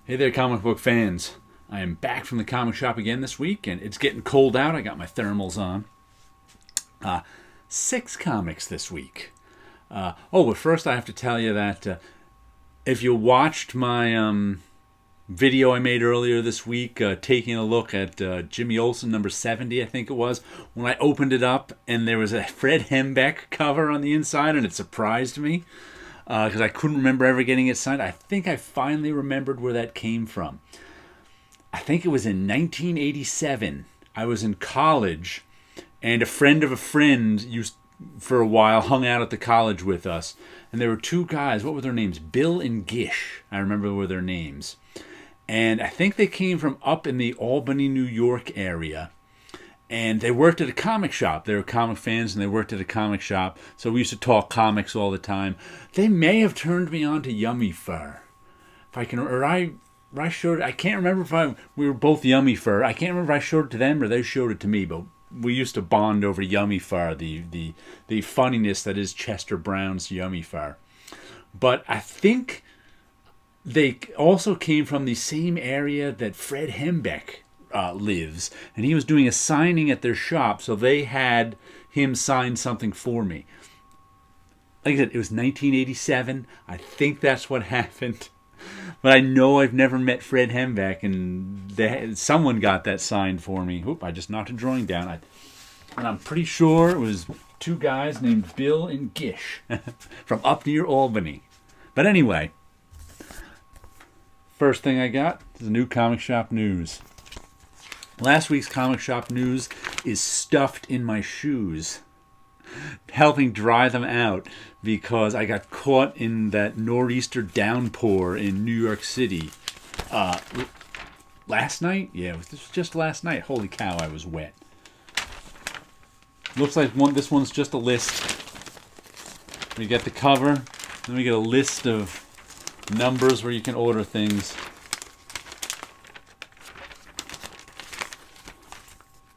Hey there, comic book fans. I am back from the comic shop again this week, and it's getting cold out. I got my thermals on. 6 comics this week. But first I have to tell you that if you watched my video I made earlier this week, taking a look at Jimmy Olsen number 70, I think it was, when I opened it up and there was a Fred Hembeck cover on the inside, and it surprised me. Because I couldn't remember ever getting it signed. I think I finally remembered where that came from. I think it was in 1987. I was in college, and a friend of a friend for a while hung out at the college with us. And there were 2 guys. What were their names? Bill and Gish. I remember were their names. And I think they came from up in the Albany, New York area. And they worked at a comic shop. They were comic fans, and they worked at a comic shop. So we used to talk comics all the time. They may have turned me on to Yummy Fur. If I can, or I showed. I can't remember if we were both Yummy Fur. I can't remember if I showed it to them or they showed it to me. But we used to bond over Yummy Fur, the funniness that is Chester Brown's Yummy Fur. But I think they also came from the same area that Fred Hembeck lives, and he was doing a signing at their shop, so they had him sign something for me. Like I said, it was 1987. I think that's what happened, but I know I've never met Fred Hembeck, and someone got that signed for me. Oop, I just knocked a drawing down. And I'm pretty sure it was 2 guys named Bill and Gish from up near Albany. But anyway, first thing I got is new comic shop news. Last week's comic shop news is stuffed in my shoes, helping dry them out because I got caught in that nor'easter downpour in New York City last night. Yeah, this was just last night. Holy cow, I was wet. Looks like this one's just a list. We get the cover, then we get a list of numbers where you can order things.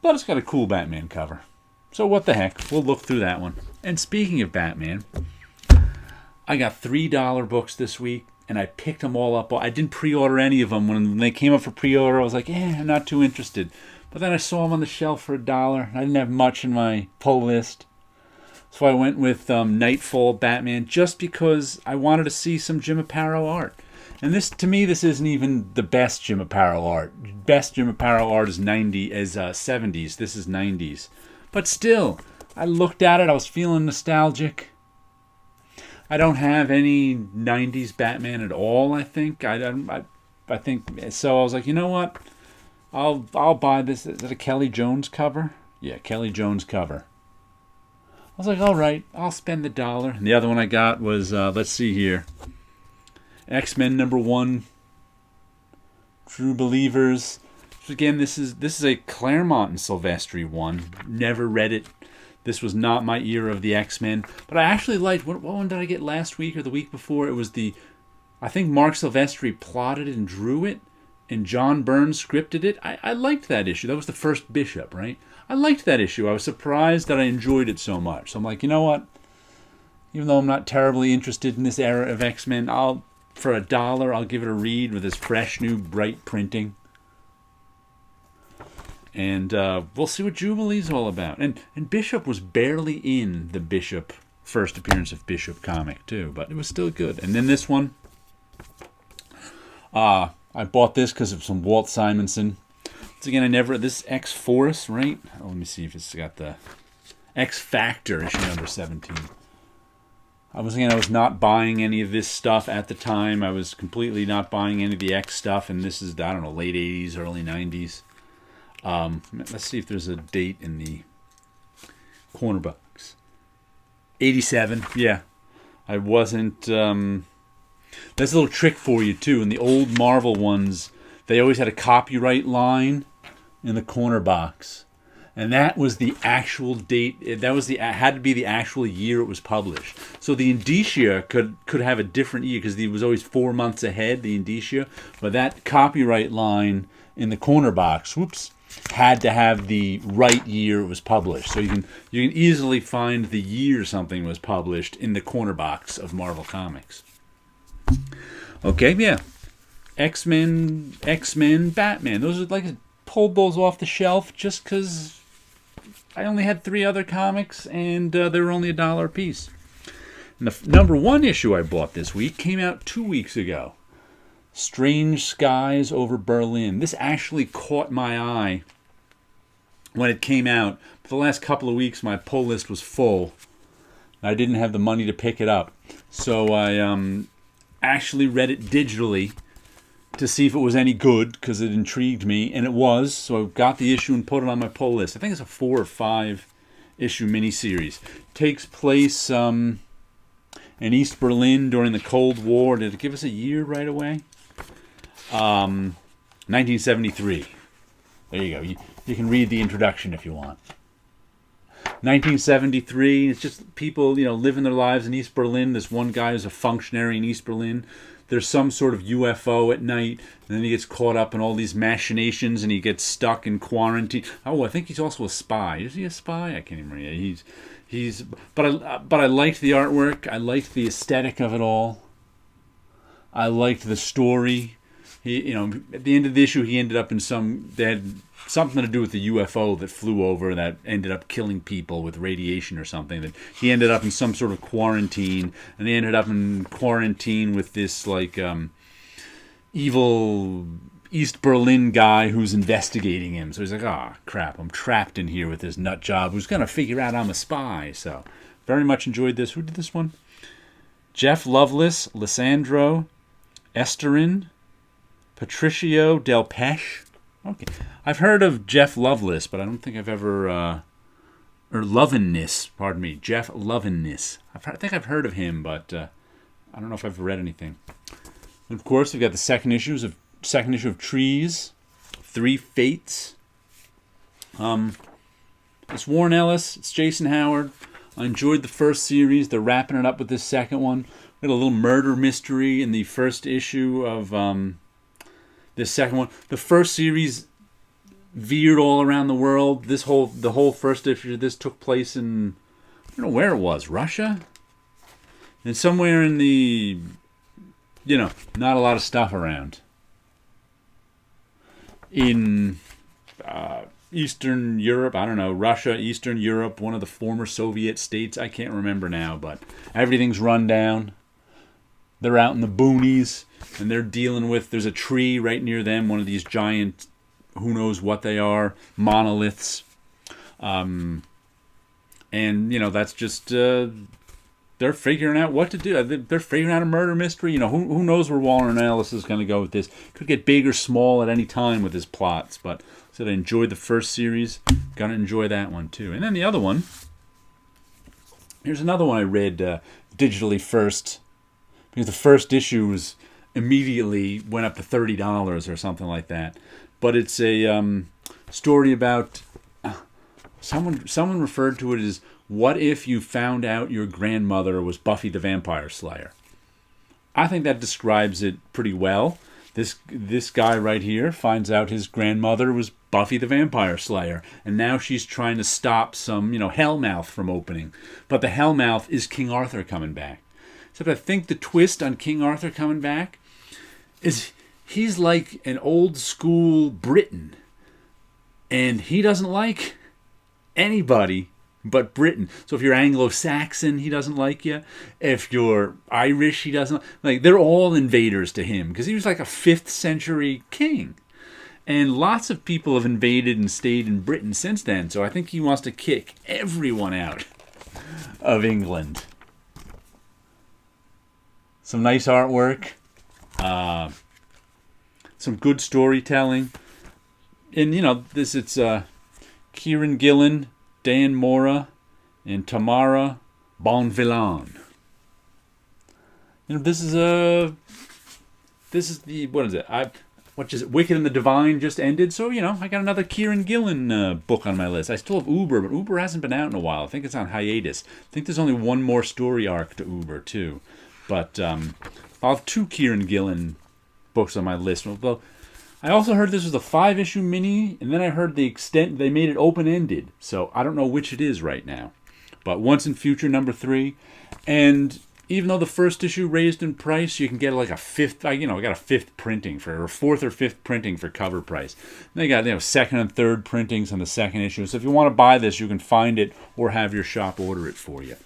But it's got a cool Batman cover. So what the heck, we'll look through that one. And speaking of Batman, I got $3 books this week, and I picked them all up. I didn't pre-order any of them. When they came up for pre-order, I was like, I'm not too interested. But then I saw them on the shelf for $1. I didn't have much in my pull list. So I went with Nightfall Batman just because I wanted to see some Jim Aparo art. And to me, this isn't even the best Jim Aparo art. Best Jim Aparo art is 70s. This is 90s. But still, I looked at it. I was feeling nostalgic. I don't have any 90s Batman at all, I think. I think so. I was like, you know what? I'll buy this. Is it a Kelly Jones cover? Yeah, Kelly Jones cover. I was like, all right, I'll spend the $1. And the other one I got was, let's see here. XMen number 1, True Believers. Again, this is a Claremont and Silvestri one. Never read it. This was not my era of the X-Men. But I actually liked, what one did I get last week or the week before? It was I think Mark Silvestri plotted it and drew it, and John Byrne scripted it. I liked that issue. That was the first Bishop, right? I liked that issue. I was surprised that I enjoyed it so much. So I'm like, you know what? Even though I'm not terribly interested in this era of X-Men, for $1, I'll give it a read with this fresh, new, bright printing. And we'll see what Jubilee's all about. And Bishop was barely in the first appearance of Bishop comic, too. But it was still good. And then this one, I bought this because of some Walt Simonson. Once again, this is XForce, right? Let me see if it's got the X Factor issue number 17. I was not buying any of this stuff at the time. I was completely not buying any of the X stuff, and this is, I don't know, late 80s, early 90s. Let's see if there's a date in the corner box. 87, yeah. I wasn't... That's a little trick for you, too. In the old Marvel ones, they always had a copyright line in the corner box. And that was the actual date. Had to be the actual year it was published. So the indicia could have a different year because it was always 4 months ahead, the indicia. But that copyright line in the corner box, had to have the right year it was published. So you can easily find the year something was published in the corner box of Marvel Comics. Okay, yeah. XMen, Batman. Those are like, I pulled those off the shelf just because I only had 3 other comics and they were only $1 a piece. And the number 1 issue I bought this week came out 2 weeks ago. Strange Skies Over Berlin. This actually caught my eye when it came out. For the last couple of weeks, my pull list was full. I didn't have the money to pick it up. So I actually read it digitally to see if it was any good, because it intrigued me, and it was. So I got the issue and put it on my pull list. I think it's a 4 or 5 issue miniseries. Takes place in East Berlin during the Cold War. Did it give us a year right away? 1973. There you go. You can read the introduction if you want. 1973. It's just people, living their lives in East Berlin. This one guy is a functionary in East Berlin. There's some sort of UFO at night, and then he gets caught up in all these machinations, and he gets stuck in quarantine. Oh, I think he's also a spy. Is he a spy? I can't even remember. But I liked the artwork. I liked the aesthetic of it all. I liked the story. He, at the end of the issue, he ended up in they had something to do with the UFO that flew over that ended up killing people with radiation or something. That he ended up in some sort of quarantine, and he ended up in quarantine with this evil East Berlin guy who's investigating him. So he's like, crap, I'm trapped in here with this nut job who's gonna figure out I'm a spy. So very much enjoyed this. Who did this one? Jeff Lovelace, Lissandro Esterin, Patricio Del Pesce. Okay, I've heard of Jeff Lovelace, but I don't think I've ever, or Lovingness, pardon me, Jeff Lovingness. I think I've heard of him, but I don't know if I've read anything. And of course, we've got the second issue of Trees, 3 Fates. It's Warren Ellis, it's Jason Howard. I enjoyed the first series. They're wrapping it up with this second one. We had a little murder mystery in the first issue of this second one. The first series veered all around the world. The whole first issue of this took place in, I don't know where it was, Russia? And somewhere in the, not a lot of stuff around. In Eastern Europe, I don't know, Russia, Eastern Europe, one of the former Soviet states, I can't remember now, but everything's run down. They're out in the boonies, and they're dealing with, there's a tree right near them, one of these giant, who knows what they are, monoliths. And, that's just, they're figuring out what to do. They're figuring out a murder mystery. Who knows where Warren Ellis is going to go with this. Could get big or small at any time with his plots, but I said I enjoyed the first series. Gonna enjoy that one, too. And then the other one, here's another one I read digitally first, because the first issue was immediately went up to $30 or something like that. But it's a story about someone referred to it as, what if you found out your grandmother was Buffy the Vampire Slayer? I think that describes it pretty well. This guy right here finds out his grandmother was Buffy the Vampire Slayer, and now she's trying to stop some, Hellmouth from opening. But the Hellmouth is King Arthur coming back. Except I think the twist on King Arthur coming back is he's like an old school Briton, and he doesn't like anybody but Britain. So if you're Anglo-Saxon, he doesn't like you. If you're Irish, he doesn't like. They're all invaders to him, because he was like a 5th century king. And lots of people have invaded and stayed in Britain since then. So I think he wants to kick everyone out of England. Some nice artwork. Some good storytelling. And, it's Kieran Gillen, Dan Mora, and Tamara Bonvillain. This is the, what is it? Wicked and the Divine just ended, so, I got another Kieran Gillen book on my list. I still have Uber, but Uber hasn't been out in a while. I think it's on hiatus. I think there's only one more story arc to Uber, too. But I'll have 2 Kieran Gillen books on my list. Well, I also heard this was a 5-issue mini, and then I heard they made it open-ended. So I don't know which it is right now. But Once and Future #3. And even though the first issue raised in price, you can get like a fifth, I got a fifth printing for, or fourth or fifth printing for cover price. They got, second and third printings on the second issue. So if you want to buy this, you can find it or have your shop order it for you.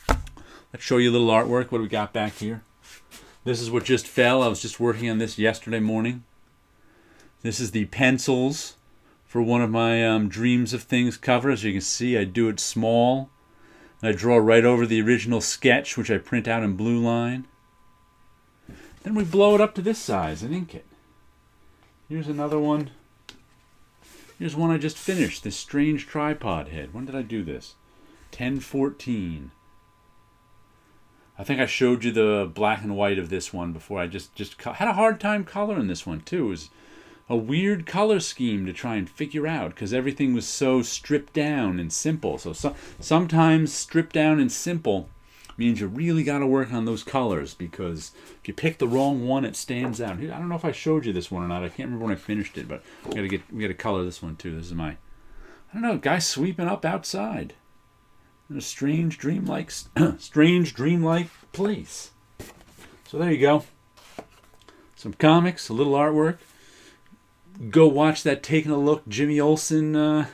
Let's show you a little artwork. What do we got back here? This is what just fell. I was just working on this yesterday morning. This is the pencils for one of my Dreams of Things covers. As you can see, I do it small. I draw right over the original sketch, which I print out in blue line. Then we blow it up to this size and ink it. Here's another one. Here's one I just finished, this strange tripod head. When did I do this? 10/14. I think I showed you the black and white of this one before. I just had a hard time coloring this one too. It was a weird color scheme to try and figure out because everything was so stripped down and simple. So sometimes stripped down and simple means you really got to work on those colors, because if you pick the wrong one, it stands out. I don't know if I showed you this one or not. I can't remember when I finished it, but we got to color this one too. This is my, I don't know, guy sweeping up outside in a strange dreamlike place. So there you go. Some comics, a little artwork. Go watch that Taking a Look Jimmy Olsen video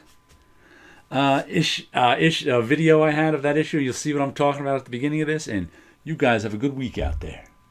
I had of that issue. You'll see what I'm talking about at the beginning of this, and you guys have a good week out there.